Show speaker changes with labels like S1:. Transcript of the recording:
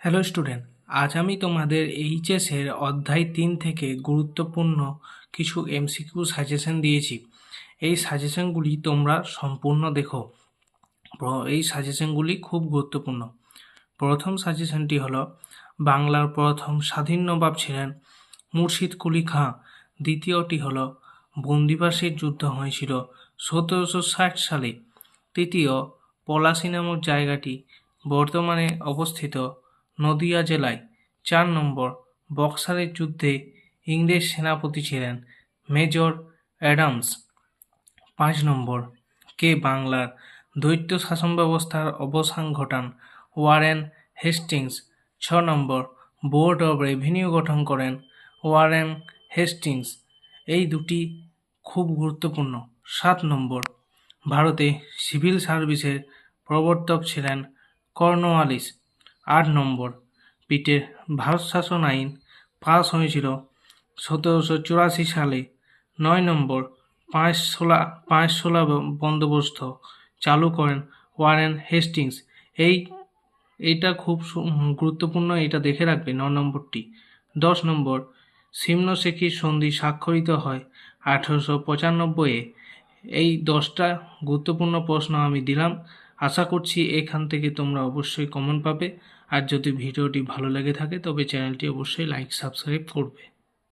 S1: Hello student, আজ আমি তোমাদের এইচএসের অধ্যায় 3 থেকে গুরুত্বপূর্ণ কিছু এমসিকিউ সাজেশন দিয়েছি। এই সাজেশনগুলি তোমরা সম্পূর্ণ দেখো। এই সাজেশনগুলি খুব গুরুত্বপূর্ণ। প্রথম সাজেশনটি হলো, বাংলার প্রথম স্বাধীন নবাব ছিলেন মুর্শিদ কুলি খাঁ। দ্বিতীয়টি হলো, বন্দিবাসীর যুদ্ধ হয়েছিল 1760 সালে। তৃতীয়, পলাশী নামক জায়গাটি বর্তমানে অবস্থিত নদিয়া জেলায়। 4 নম্বর, বক্সারের যুদ্ধে ইংরেজ সেনাপতি ছিলেন মেজর অ্যাডামস। 5 নম্বর, কে বাংলার দ্বৈত শাসন ব্যবস্থার অবসান ঘটান? Warren Hastings. 6 number, board of revenue গঠন করেন ওয়ারেন হেস্টিংস। এই দুটি খুব গুরুত্বপূর্ণ। 7 নম্বর, ভারতে সিভিল সার্ভিসের প্রবর্তক ছিলেন কর্নওয়ালিস। 8 নম্বর, পিটের ভারত শাসন আইন পাস হয়েছিল 1784 সালে। 9 নম্বর, পাঁচশোলা বন্দোবস্ত চালু করেন ওয়ারেন হেস্টিংস। এইটা খুব গুরুত্বপূর্ণ, এটা দেখে রাখবে 9 নম্বরটি। 10 নম্বর, সিমনোসেকির সন্ধি স্বাক্ষরিত হয় 1895-এ। এই 10টা গুরুত্বপূর্ণ প্রশ্ন আমি দিলাম। আশা করছি এখান থেকে তোমরা অবশ্যই কমন পাবে। আর যদি ভিডিওটি ভালো লেগে থাকে তবে চ্যানেলটি অবশ্যই লাইক সাবস্ক্রাইব করবে।